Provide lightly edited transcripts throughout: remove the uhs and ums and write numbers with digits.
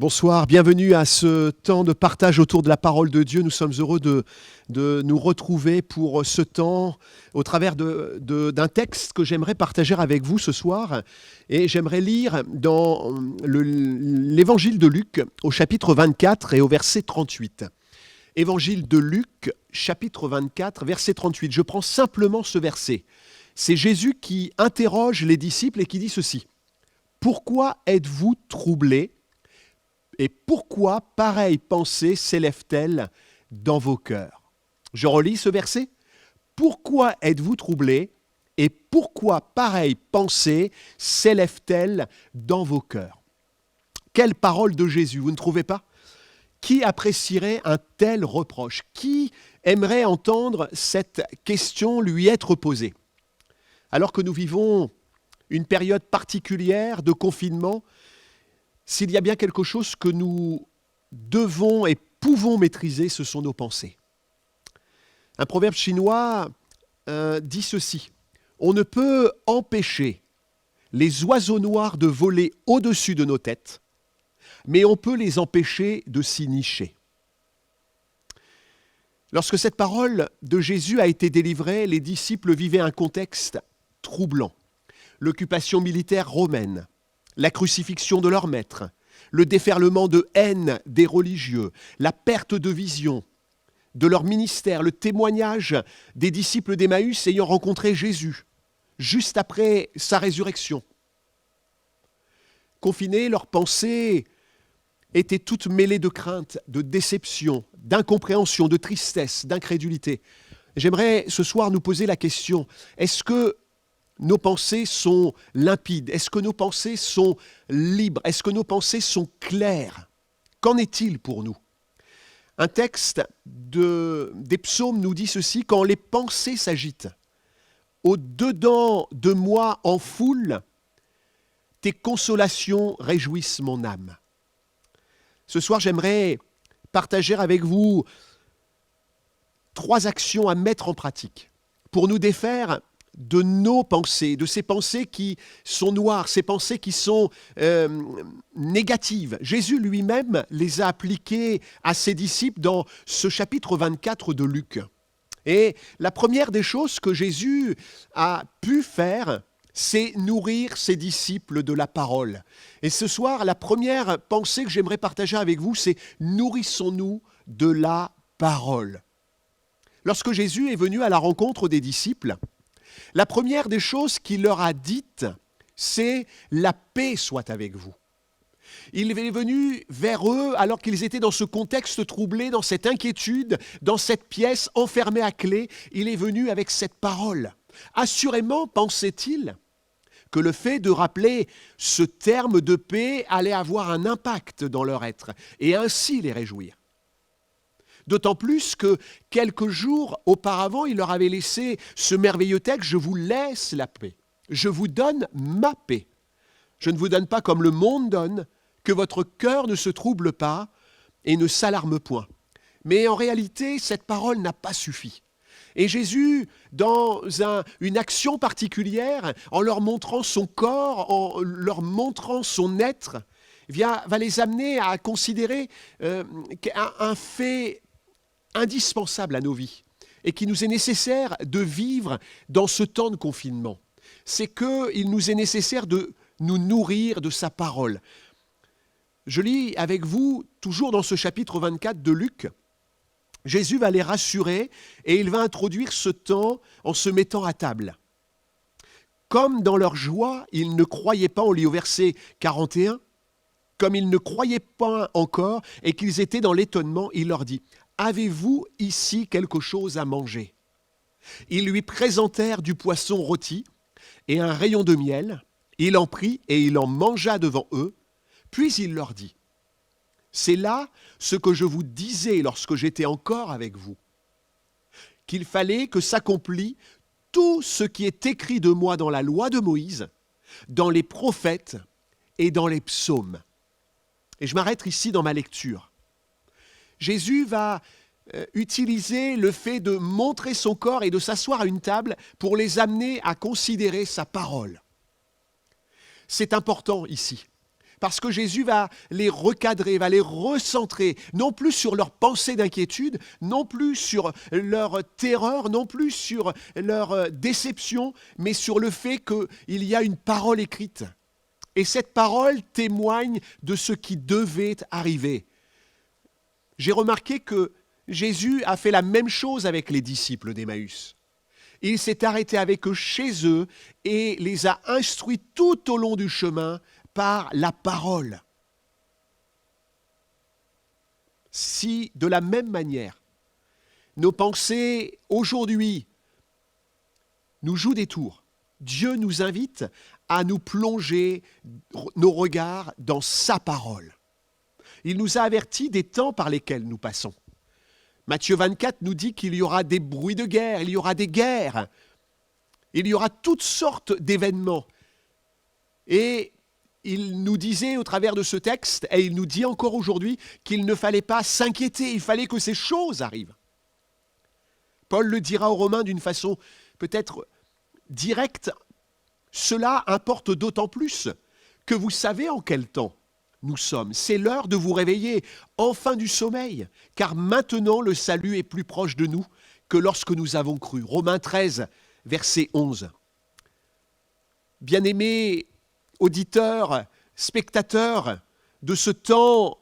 Bonsoir, bienvenue à ce temps de partage autour de la parole de Dieu. Nous sommes heureux de nous retrouver pour ce temps au travers d'un texte que j'aimerais partager avec vous ce soir. Et j'aimerais lire dans l'évangile de Luc au chapitre 24 et au verset 38. Évangile de Luc, chapitre 24, verset 38. Je prends simplement ce verset. C'est Jésus qui interroge les disciples et qui dit ceci. « Pourquoi êtes-vous troublés ? Et pourquoi pareille pensée s'élève-t-elle dans vos cœurs ?» Je relis ce verset. « Pourquoi êtes-vous troublés et pourquoi pareille pensée s'élève-t-elle dans vos cœurs ?» Quelle parole de Jésus, vous ne trouvez pas ? Qui apprécierait un tel reproche ? Qui aimerait entendre cette question lui être posée ? Alors que nous vivons une période particulière de confinement, s'il y a bien quelque chose que nous devons et pouvons maîtriser, ce sont nos pensées. Un proverbe chinois dit ceci. On ne peut empêcher les oiseaux noirs de voler au-dessus de nos têtes, mais on peut les empêcher de s'y nicher. Lorsque cette parole de Jésus a été délivrée, les disciples vivaient un contexte troublant. L'occupation militaire romaine, la crucifixion de leur maître, le déferlement de haine des religieux, la perte de vision de leur ministère, le témoignage des disciples d'Emmaüs ayant rencontré Jésus juste après sa résurrection. Confinés, leurs pensées étaient toutes mêlées de crainte, de déception, d'incompréhension, de tristesse, d'incrédulité. J'aimerais ce soir nous poser la question, est-ce que nos pensées sont limpides? Est-ce que nos pensées sont libres? Est-ce que nos pensées sont claires? Qu'en est-il pour nous? Un texte des psaumes nous dit ceci, « Quand les pensées s'agitent, au-dedans de moi en foule, tes consolations réjouissent mon âme. » Ce soir, j'aimerais partager avec vous 3 actions à mettre en pratique pour nous défaire de nos pensées, de ces pensées qui sont noires, ces pensées qui sont négatives. Jésus lui-même les a appliquées à ses disciples dans ce chapitre 24 de Luc. Et la première des choses que Jésus a pu faire, c'est nourrir ses disciples de la parole. Et ce soir, la première pensée que j'aimerais partager avec vous, c'est « Nourrissons-nous de la parole ». Lorsque Jésus est venu à la rencontre des disciples, la première des choses qu'il leur a dites, c'est « la paix soit avec vous ». Il est venu vers eux alors qu'ils étaient dans ce contexte troublé, dans cette inquiétude, dans cette pièce enfermée à clé. Il est venu avec cette parole. Assurément, pensait-il, que le fait de rappeler ce terme de paix allait avoir un impact dans leur être et ainsi les réjouir. D'autant plus que quelques jours auparavant, il leur avait laissé ce merveilleux texte « Je vous laisse la paix, je vous donne ma paix. Je ne vous donne pas comme le monde donne, que votre cœur ne se trouble pas et ne s'alarme point. » Mais en réalité, cette parole n'a pas suffi. Et Jésus, dans une action particulière, en leur montrant son corps, en leur montrant son être, va les amener à considérer un fait indispensable à nos vies et qui nous est nécessaire de vivre dans ce temps de confinement. C'est qu'il nous est nécessaire de nous nourrir de sa parole. Je lis avec vous, toujours dans ce chapitre 24 de Luc, Jésus va les rassurer et il va introduire ce temps en se mettant à table. Comme dans leur joie, ils ne croyaient pas, on lit au verset 41, comme ils ne croyaient pas encore et qu'ils étaient dans l'étonnement, il leur dit « Avez-vous ici quelque chose à manger ?» Ils lui présentèrent du poisson rôti et un rayon de miel. Il en prit et il en mangea devant eux. Puis il leur dit « C'est là ce que je vous disais lorsque j'étais encore avec vous, qu'il fallait que s'accomplît tout ce qui est écrit de moi dans la loi de Moïse, dans les prophètes et dans les psaumes. » Et je m'arrête ici dans ma lecture. Jésus va utiliser le fait de montrer son corps et de s'asseoir à une table pour les amener à considérer sa parole. C'est important ici. parce que Jésus va les recadrer, va les recentrer, non plus sur leurs pensées d'inquiétude, non plus sur leur terreur, non plus sur leur déception, mais sur le fait qu'il y a une parole écrite. Et cette parole témoigne de ce qui devait arriver. J'ai remarqué que Jésus a fait la même chose avec les disciples d'Emmaüs. Il s'est arrêté avec eux chez eux et les a instruits tout au long du chemin par la parole. Si, de la même manière, nos pensées aujourd'hui nous jouent des tours, Dieu nous invite à nous plonger nos regards dans sa parole. Il nous a avertis des temps par lesquels nous passons. Matthieu 24 nous dit qu'il y aura des bruits de guerre, il y aura des guerres, il y aura toutes sortes d'événements. Et il nous disait au travers de ce texte, et il nous dit encore aujourd'hui, qu'il ne fallait pas s'inquiéter, il fallait que ces choses arrivent. Paul le dira aux Romains d'une façon peut-être directe, cela importe d'autant plus que vous savez en quel temps nous sommes. C'est l'heure de vous réveiller, enfin du sommeil, car maintenant le salut est plus proche de nous que lorsque nous avons cru. Romains 13, verset 11. Bien-aimés auditeurs, spectateurs de ce temps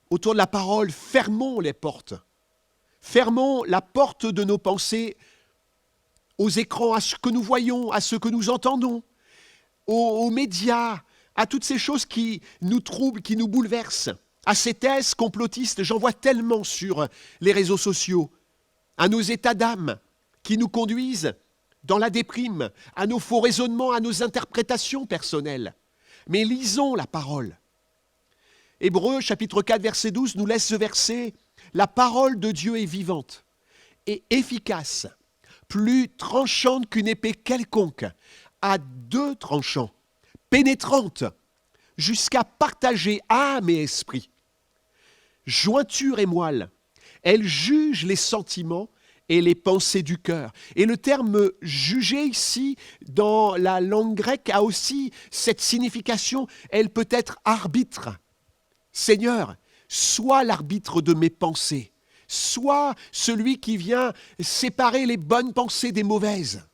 autour de la parole, fermons les portes. Fermons la porte de nos pensées aux écrans, à ce que nous voyons, à ce que nous entendons, aux médias, à toutes ces choses qui nous troublent, qui nous bouleversent, à ces thèses complotistes, j'en vois tellement sur les réseaux sociaux, à nos états d'âme qui nous conduisent dans la déprime, à nos faux raisonnements, à nos interprétations personnelles. Mais lisons la parole. Hébreux chapitre 4, verset 12 nous laisse ce verset. La parole de Dieu est vivante et efficace, plus tranchante qu'une épée quelconque, à deux tranchants, pénétrante, jusqu'à partager âme et esprit, jointure et moelle. Elle juge les sentiments et les pensées du cœur. Et le terme « juger » ici, dans la langue grecque, a aussi cette signification. Elle peut être arbitre. Seigneur, sois l'arbitre de mes pensées. Sois celui qui vient séparer les bonnes pensées des mauvaises.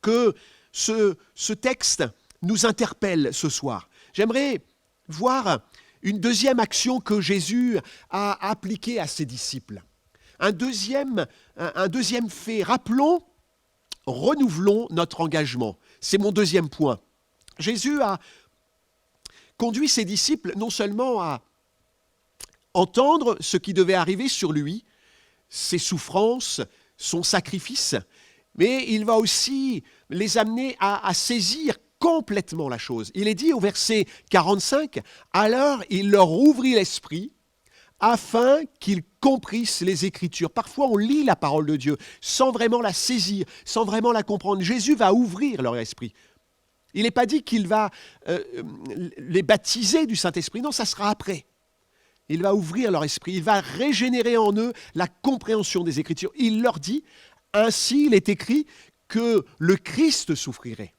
Que ce texte nous interpelle ce soir. J'aimerais voir une deuxième action que Jésus a appliquée à ses disciples. Un deuxième fait. Rappelons, renouvelons notre engagement. C'est mon deuxième point. Jésus a conduit ses disciples non seulement à entendre ce qui devait arriver sur lui, ses souffrances, son sacrifice, mais il va aussi les amener à saisir complètement la chose. Il est dit au verset 45, « Alors il leur ouvrit l'esprit, afin qu'ils comprissent les Écritures. » Parfois, on lit la parole de Dieu sans vraiment la saisir, sans vraiment la comprendre. Jésus va ouvrir leur esprit. Il n'est pas dit qu'il va les baptiser du Saint-Esprit. Non, ça sera après. Il va ouvrir leur esprit. Il va régénérer en eux la compréhension des Écritures. Il leur dit, ainsi il est écrit que le Christ souffrirait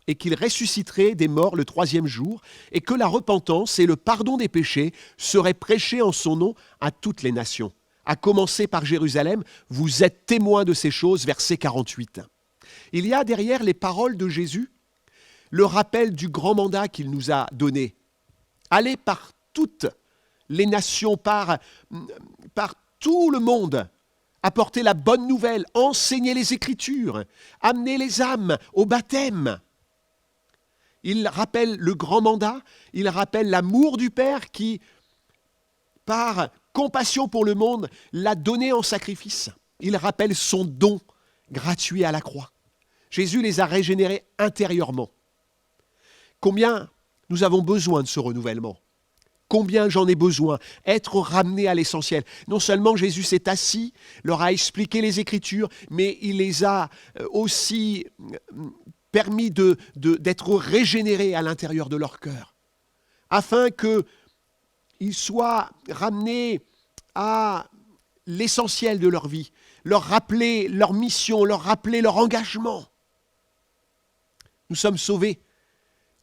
et qu'il ressusciterait des morts le troisième jour, et que la repentance et le pardon des péchés seraient prêchés en son nom à toutes les nations. À commencer par Jérusalem, vous êtes témoins de ces choses, verset 48. Il y a derrière les paroles de Jésus le rappel du grand mandat qu'il nous a donné. Allez par toutes les nations, par tout le monde, apporter la bonne nouvelle, enseigner les Écritures, amener les âmes au baptême. Il rappelle le grand mandat, il rappelle l'amour du Père qui, par compassion pour le monde, l'a donné en sacrifice. Il rappelle son don gratuit à la croix. Jésus les a régénérés intérieurement. Combien nous avons besoin de ce renouvellement? Combien j'en ai besoin? Être ramené à l'essentiel. Non seulement Jésus s'est assis, leur a expliqué les Écritures, mais il les a aussi permis d'être régénérés à l'intérieur de leur cœur, afin qu'ils soient ramenés à l'essentiel de leur vie, leur rappeler leur mission, leur rappeler leur engagement. Nous sommes sauvés.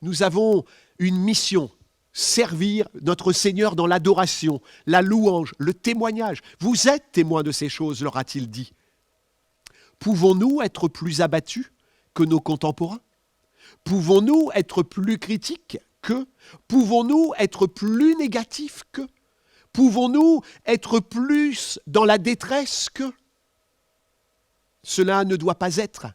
Nous avons une mission, servir notre Seigneur dans l'adoration, la louange, le témoignage. Vous êtes témoins de ces choses, leur a-t-il dit. Pouvons-nous être plus abattus que nos contemporains? Pouvons-nous être plus critiques qu'eux? Pouvons-nous être plus négatifs qu'eux? Pouvons-nous être plus dans la détresse qu'eux? Cela ne doit pas être.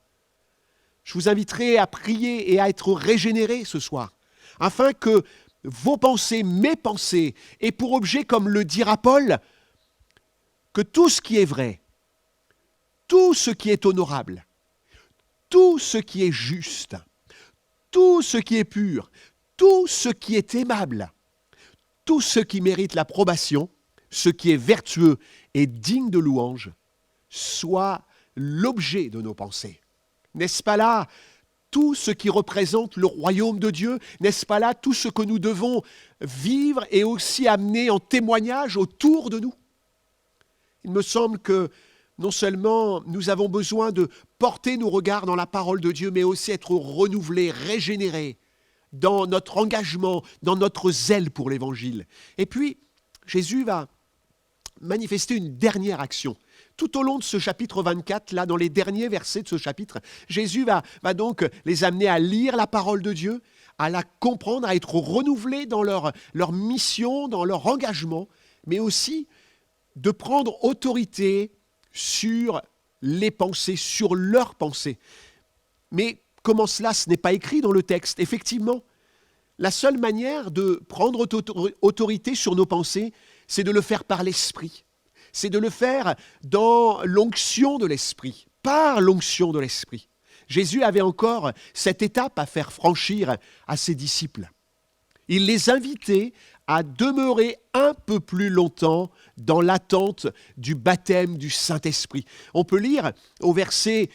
Je vous inviterai à prier et à être régénérés ce soir, afin que vos pensées, mes pensées, aient pour objet, comme le dira Paul, que tout ce qui est vrai, tout ce qui est honorable, tout ce qui est juste, tout ce qui est pur, tout ce qui est aimable, tout ce qui mérite l'approbation, ce qui est vertueux et digne de louange, soit l'objet de nos pensées. N'est-ce pas là tout ce qui représente le royaume de Dieu? N'est-ce pas là tout ce que nous devons vivre et aussi amener en témoignage autour de nous? Il me semble que non seulement nous avons besoin de porter nos regards dans la parole de Dieu, mais aussi être renouvelés, régénérés dans notre engagement, dans notre zèle pour l'Évangile. Et puis, Jésus va manifester une dernière action. Tout au long de ce chapitre 24, là, dans les derniers versets de ce chapitre, Jésus va donc les amener à lire la parole de Dieu, à la comprendre, à être renouvelés dans leur mission, dans leur engagement, mais aussi de prendre autorité sur les pensées, sur leurs pensées. Mais comment cela, ce n'est pas écrit dans le texte. Effectivement, la seule manière de prendre autorité sur nos pensées, c'est de le faire par l'Esprit. C'est de le faire dans l'onction de l'Esprit, par l'onction de l'Esprit. Jésus avait encore cette étape à faire franchir à ses disciples. Il les invitait à demeurer un peu plus longtemps dans l'attente du baptême du Saint-Esprit. On peut lire au verset...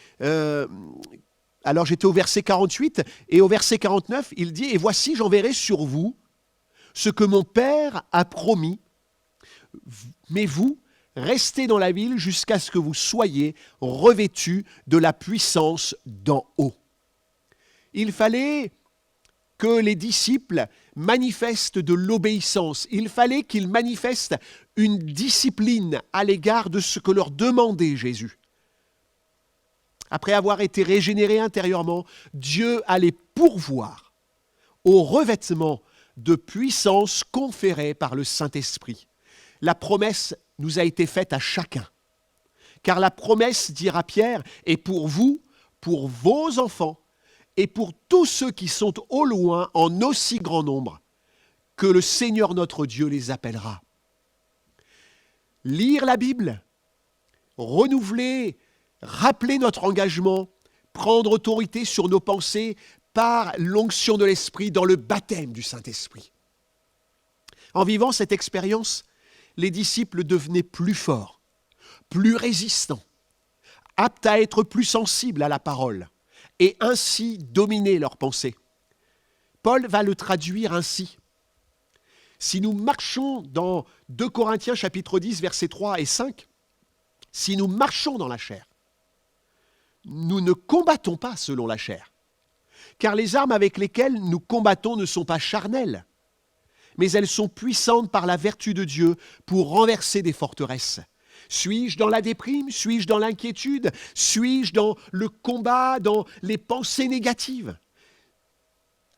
alors j'étais au verset 48, et au verset 49, il dit « Et voici, j'enverrai sur vous ce que mon Père a promis, mais vous, restez dans la ville jusqu'à ce que vous soyez revêtus de la puissance d'en haut. » Il fallait que les disciples manifestent de l'obéissance. Il fallait qu'ils manifestent une discipline à l'égard de ce que leur demandait Jésus. Après avoir été régénérés intérieurement, Dieu allait pourvoir au revêtement de puissance conférée par le Saint-Esprit. La promesse nous a été faite à chacun. Car la promesse, dira Pierre, est pour vous, pour vos enfants, et pour tous ceux qui sont au loin en aussi grand nombre, que le Seigneur notre Dieu les appellera. Lire la Bible, renouveler, rappeler notre engagement, prendre autorité sur nos pensées par l'onction de l'Esprit dans le baptême du Saint-Esprit. En vivant cette expérience, les disciples devenaient plus forts, plus résistants, aptes à être plus sensibles à la parole et ainsi dominer leurs pensées. Paul va le traduire ainsi. Si nous marchons dans 2 Corinthiens chapitre 10, versets 3 et 5, si nous marchons dans la chair, nous ne combattons pas selon la chair, car les armes avec lesquelles nous combattons ne sont pas charnelles, mais elles sont puissantes par la vertu de Dieu pour renverser des forteresses. Suis-je dans la déprime? Suis-je dans l'inquiétude? Suis-je dans le combat, dans les pensées négatives?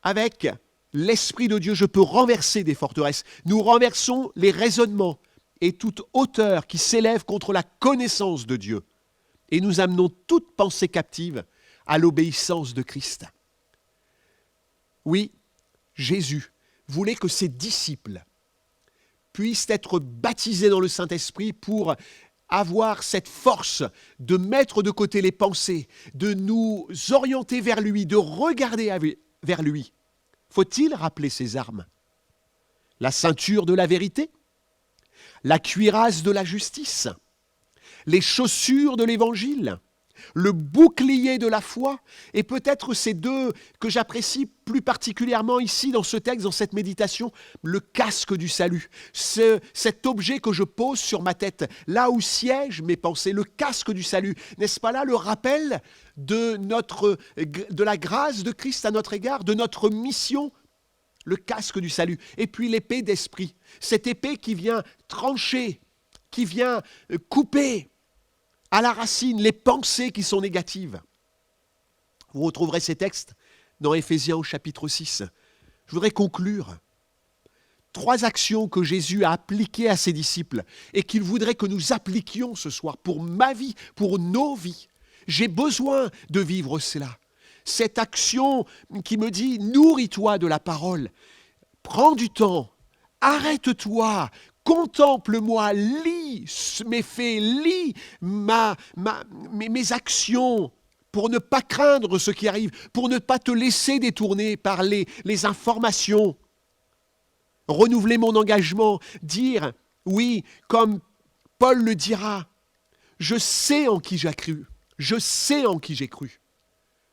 Avec l'Esprit de Dieu, je peux renverser des forteresses. Nous renversons les raisonnements et toute hauteur qui s'élève contre la connaissance de Dieu. Et nous amenons toute pensée captive à l'obéissance de Christ. Oui, Jésus voulait que ses disciples puissent être baptisés dans le Saint-Esprit pour avoir cette force de mettre de côté les pensées, de nous orienter vers lui, de regarder vers lui. Faut-il rappeler ses armes? La ceinture de la vérité, la cuirasse de la justice, les chaussures de l'Évangile, le bouclier de la foi, et peut-être ces deux que j'apprécie plus particulièrement ici dans ce texte, dans cette méditation, le casque du salut, cet objet que je pose sur ma tête, là où siègent mes pensées, le casque du salut. N'est-ce pas là le rappel de la grâce de Christ à notre égard, de notre mission? le casque du salut, et puis l'épée d'esprit, cette épée qui vient trancher, qui vient couper à la racine les pensées qui sont négatives. Vous retrouverez ces textes dans Éphésiens au chapitre 6. Je voudrais conclure. 3 actions que Jésus a appliquées à ses disciples et qu'il voudrait que nous appliquions ce soir pour ma vie, pour nos vies. J'ai besoin de vivre cela. Cette action qui me dit « nourris-toi de la parole ». Prends du temps, arrête-toi, contemple-moi, lis mes faits, lis mes actions pour ne pas craindre ce qui arrive, pour ne pas te laisser détourner par les informations. Renouveler mon engagement, dire, oui, comme Paul le dira, je sais en qui j'ai cru, je sais en qui j'ai cru.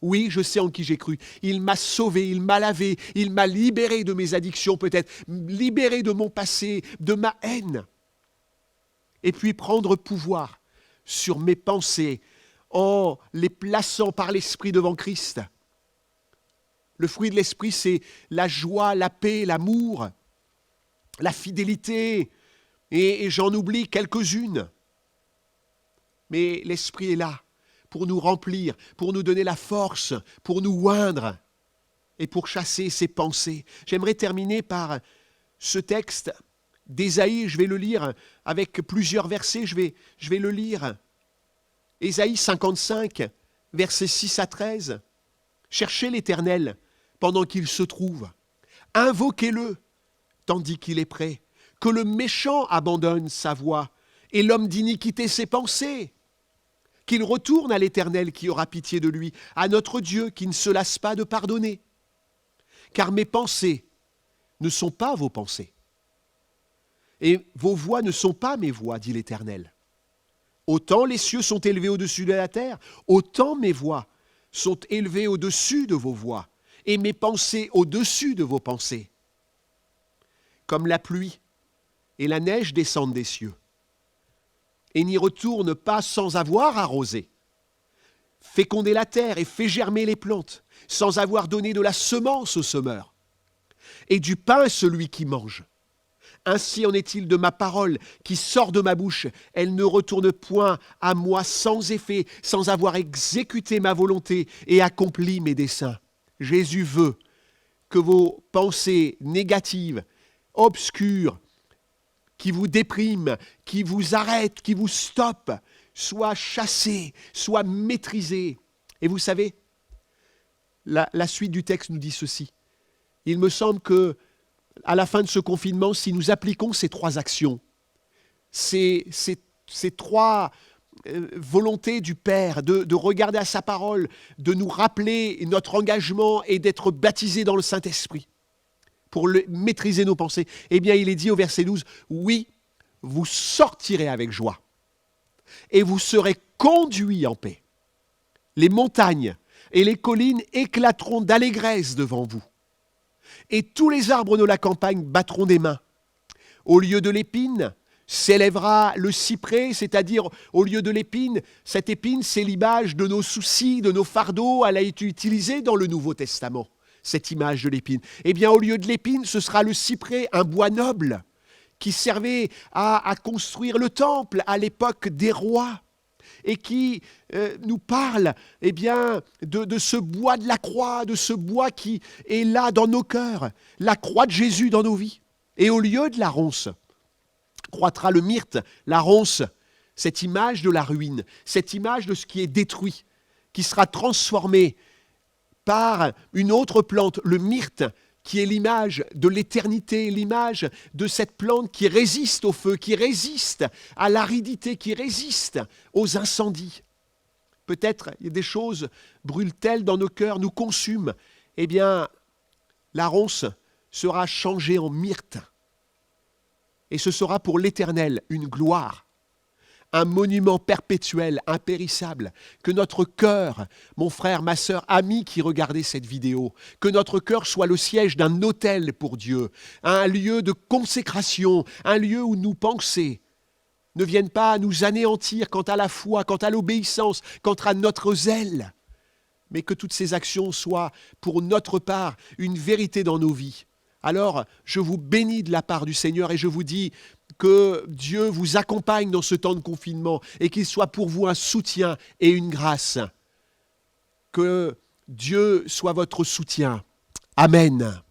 Oui, je sais en qui j'ai cru. Il m'a sauvé, il m'a lavé, il m'a libéré de mes addictions peut-être, libéré de mon passé, de ma haine. Et puis prendre pouvoir sur mes pensées en les plaçant par l'Esprit devant Christ. Le fruit de l'Esprit, c'est la joie, la paix, l'amour, la fidélité, et j'en oublie quelques-unes. Mais l'Esprit est là pour nous remplir, pour nous donner la force, pour nous oindre et pour chasser ces pensées. J'aimerais terminer par ce texte d'Ésaïe, je vais le lire avec plusieurs versets, je vais le lire. Ésaïe 55, versets 6 à 13. Cherchez l'Éternel pendant qu'il se trouve. Invoquez-le tandis qu'il est prêt. Que le méchant abandonne sa voie et l'homme d'iniquité ses pensées. Qu'il retourne à l'Éternel qui aura pitié de lui, à notre Dieu qui ne se lasse pas de pardonner. Car mes pensées ne sont pas vos pensées. Et vos voies ne sont pas mes voies, dit l'Éternel. Autant les cieux sont élevés au-dessus de la terre, autant mes voies sont élevées au-dessus de vos voies, et mes pensées au-dessus de vos pensées. Comme la pluie et la neige descendent des cieux, et n'y retournent pas sans avoir arrosé, fécondé la terre et fait germer les plantes, sans avoir donné de la semence au semeur, et du pain à celui qui mange. Ainsi en est-il de ma parole qui sort de ma bouche. Elle ne retourne point à moi sans effet, sans avoir exécuté ma volonté et accompli mes desseins. Jésus veut que vos pensées négatives, obscures, qui vous dépriment, qui vous arrêtent, qui vous stoppent, soient chassées, soient maîtrisées. Et vous savez, la suite du texte nous dit ceci. Il me semble que à la fin de ce confinement, si nous appliquons ces 3 actions, ces 3 volontés du Père, de regarder à sa parole, de nous rappeler notre engagement et d'être baptisés dans le Saint-Esprit pour maîtriser nos pensées, eh bien il est dit au verset 12, « Oui, vous sortirez avec joie et vous serez conduits en paix. Les montagnes et les collines éclateront d'allégresse devant vous. Et tous les arbres de la campagne battront des mains. Au lieu de l'épine, s'élèvera le cyprès, c'est-à-dire au lieu de l'épine, cette épine, c'est l'image de nos soucis, de nos fardeaux, elle a été utilisée dans le Nouveau Testament, cette image de l'épine. Eh bien, au lieu de l'épine, ce sera le cyprès, un bois noble, qui servait à construire le temple à l'époque des rois, et qui nous parle eh bien, de ce bois de la croix, de ce bois qui est là dans nos cœurs, la croix de Jésus dans nos vies. Et au lieu de la ronce, croîtra le myrte, la ronce, cette image de la ruine, cette image de ce qui est détruit, qui sera transformé par une autre plante, le myrte, qui est l'image de l'éternité, l'image de cette plante qui résiste au feu, qui résiste à l'aridité, qui résiste aux incendies. Peut-être il y a des choses brûlent-elles dans nos cœurs, nous consument. Eh bien, la ronce sera changée en myrte. Et ce sera pour l'Éternel une gloire, un monument perpétuel, impérissable, que notre cœur, mon frère, ma sœur, ami qui regardez cette vidéo, que notre cœur soit le siège d'un autel pour Dieu, un lieu de consécration, un lieu où nos pensées ne viennent pas nous anéantir quant à la foi, quant à l'obéissance, quant à notre zèle, mais que toutes ces actions soient pour notre part une vérité dans nos vies, Alors, je vous bénis de la part du Seigneur et je vous dis que Dieu vous accompagne dans ce temps de confinement et qu'il soit pour vous un soutien et une grâce. Que Dieu soit votre soutien. Amen.